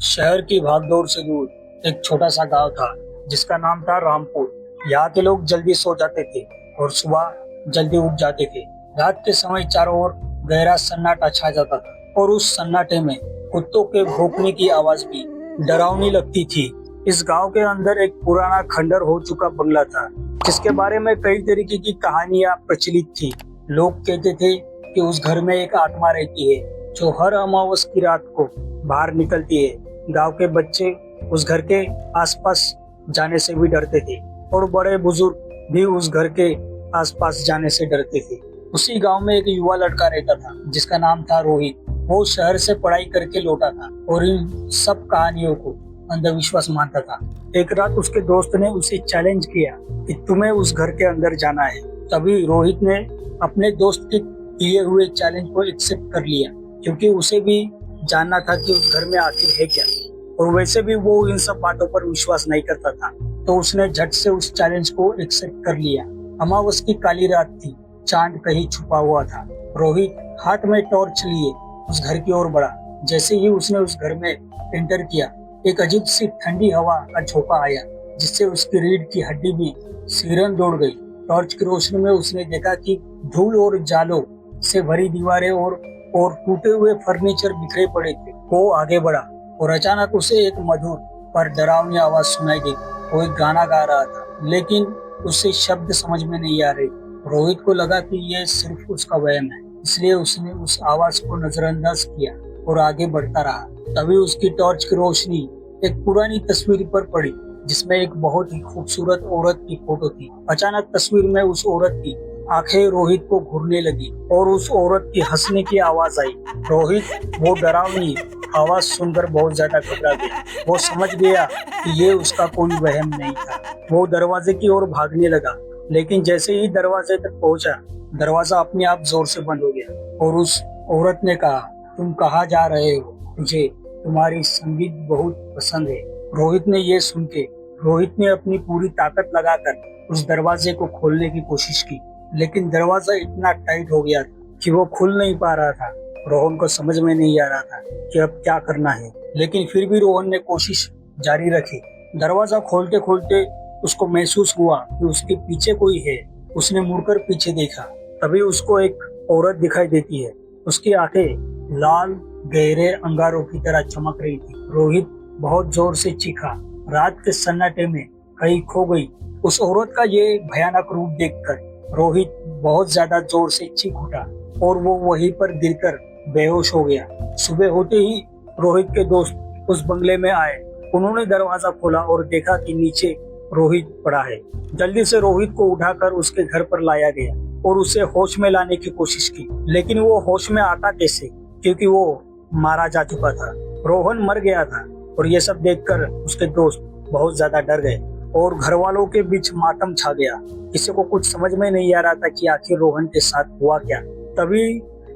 शहर की भागदौड़ से दूर एक छोटा सा गांव था जिसका नाम था रामपुर। यहाँ के लोग जल्दी सो जाते थे और सुबह जल्दी उठ जाते थे। रात के समय चारों ओर गहरा सन्नाटा छा जाता था और उस सन्नाटे में कुत्तों के भौंकने की आवाज भी डरावनी लगती थी। इस गांव के अंदर एक पुराना खंडर हो चुका बंगला था जिसके बारे में कई तरीके की कहानियां प्रचलित थी। लोग कहते थे कि उस घर में एक आत्मा रहती है जो हर अमावस की रात को बाहर निकलती है। गांव के बच्चे उस घर के आसपास जाने से भी डरते थे और बड़े बुजुर्ग भी उस घर के आसपास जाने से डरते थे। उसी गांव में एक युवा लड़का रहता था जिसका नाम था रोहित। वो शहर से पढ़ाई करके लौटा था और इन सब कहानियों को अंधविश्वास मानता था। एक रात उसके दोस्त ने उसे चैलेंज किया कि तुम्हें उस घर के अंदर जाना है। तभी रोहित ने अपने दोस्त के किए हुए चैलेंज को एक्सेप्ट कर लिया क्योंकि उसे भी जानना था कि उस घर में आखिर है क्या। और वैसे भी वो इन सब बातों पर विश्वास नहीं करता था, तो उसने झट से उस चैलेंज को एक्सेप्ट कर लिया। अमावस की काली रात थी, चांद कहीं छुपा हुआ था। रोहित हाथ में टॉर्च लिए उस घर की ओर बढ़ा। जैसे ही उसने उस घर में एंटर किया, एक अजीब सी ठंडी हवा का झोंका आया जिससे उसकी रीढ़ की हड्डी भी सिरन दौड़ गई। टॉर्च की रोशनी में उसने देखा कि धूल और जालों से भरी दीवारें और टूटे हुए फर्नीचर बिखरे पड़े थे। वो आगे बढ़ा और अचानक उसे एक मधुर पर डरावनी आवाज सुनाई दी। वो एक गाना गा रहा था लेकिन उसे शब्द समझ में नहीं आ रहे। रोहित को लगा कि यह सिर्फ उसका वहम है, इसलिए उसने उस आवाज को नजरअंदाज किया और आगे बढ़ता रहा। तभी उसकी टॉर्च की रोशनी एक पुरानी तस्वीर पर पड़ी जिसमें एक बहुत ही खूबसूरत औरत की फोटो थी। अचानक तस्वीर में उस औरत की आंखें रोहित को घूरने लगी और उस औरत की हंसने की आवाज आई। रोहित वो डरावनी आवाज सुनकर बहुत ज्यादा घबरा गया। वो समझ गया कि ये उसका कोई वहम नहीं था। वो दरवाजे की ओर भागने लगा, लेकिन जैसे ही दरवाजे तक पहुंचा, दरवाजा अपने आप जोर से बंद हो गया और उस औरत ने कहा, तुम कहाँ जा रहे हो? मुझे तुम्हारी संगीत बहुत पसंद है। रोहित ने अपनी पूरी ताकत लगाकर उस दरवाजे को खोलने की कोशिश की, लेकिन दरवाजा इतना टाइट हो गया था कि वो खुल नहीं पा रहा था। रोहन को समझ में नहीं आ रहा था कि अब क्या करना है, लेकिन फिर भी रोहन ने कोशिश जारी रखी। दरवाजा खोलते खोलते उसको महसूस हुआ कि उसके पीछे कोई है। उसने मुड़कर पीछे देखा, तभी उसको एक औरत दिखाई देती है। उसकी आंखें लाल गहरे अंगारों की तरह चमक रही थी। रोहित बहुत जोर से चीखा। रात के सन्नाटे में कहीं खो गई। उस औरत का ये भयानक रूप देखकर रोहित बहुत ज्यादा जोर से चीख उठा और वो वहीं पर गिरकर बेहोश हो गया। सुबह होते ही रोहित के दोस्त उस बंगले में आए। उन्होंने दरवाजा खोला और देखा कि नीचे रोहित पड़ा है। जल्दी से रोहित को उठाकर उसके घर पर लाया गया और उसे होश में लाने की कोशिश की, लेकिन वो होश में आता कैसे, क्योंकि वो मारा जा चुका था। रोहन मर गया था और ये सब देखकर उसके दोस्त बहुत ज्यादा डर गए और घर वालों के बीच मातम छा गया। किसी को कुछ समझ में नहीं आ रहा था कि आखिर रोहन के साथ हुआ क्या। तभी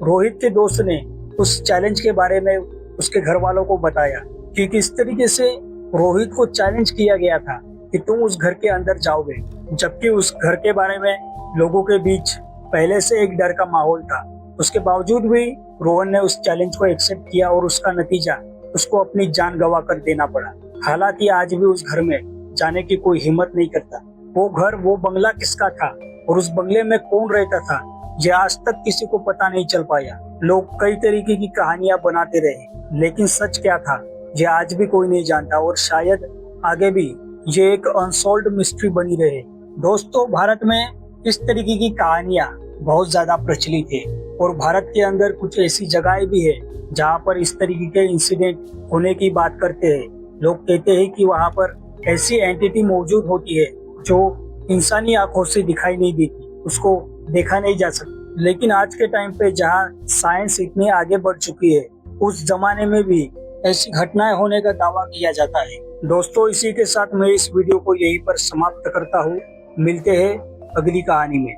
रोहित के दोस्त ने उस चैलेंज के बारे में उसके घर वालों को बताया कि किस तरीके से रोहित को चैलेंज किया गया था कि तुम उस घर के अंदर जाओगे, जबकि उस घर के बारे में लोगों के बीच पहले से एक डर का माहौल था। उसके बावजूद भी रोहन ने उस चैलेंज को एक्सेप्ट किया और उसका नतीजा उसको अपनी जान गंवा कर देना पड़ा। हालांकि आज भी उस घर में जाने की कोई हिम्मत नहीं करता। वो घर, वो बंगला किसका था और उस बंगले में कौन रहता था, ये आज तक किसी को पता नहीं चल पाया। लोग कई तरीके की कहानियां बनाते रहे, लेकिन सच क्या था ये आज भी कोई नहीं जानता और शायद आगे भी ये एक अनसॉल्व्ड मिस्ट्री बनी रहे। दोस्तों, भारत में इस तरीके की कहानियां बहुत ज्यादा प्रचलित है और भारत के अंदर कुछ ऐसी जगहें भी है जहाँ पर इस तरीके के इंसिडेंट होने की बात करते हैं। लोग कहते हैं कि वहाँ पर ऐसी एंटिटी मौजूद होती है जो इंसानी आंखों से दिखाई नहीं देती, उसको देखा नहीं जा सकता। लेकिन आज के टाइम पे जहाँ साइंस इतनी आगे बढ़ चुकी है, उस जमाने में भी ऐसी घटनाएं होने का दावा किया जाता है। दोस्तों, इसी के साथ मैं इस वीडियो को यहीं पर समाप्त करता हूँ। मिलते हैं अगली कहानी में।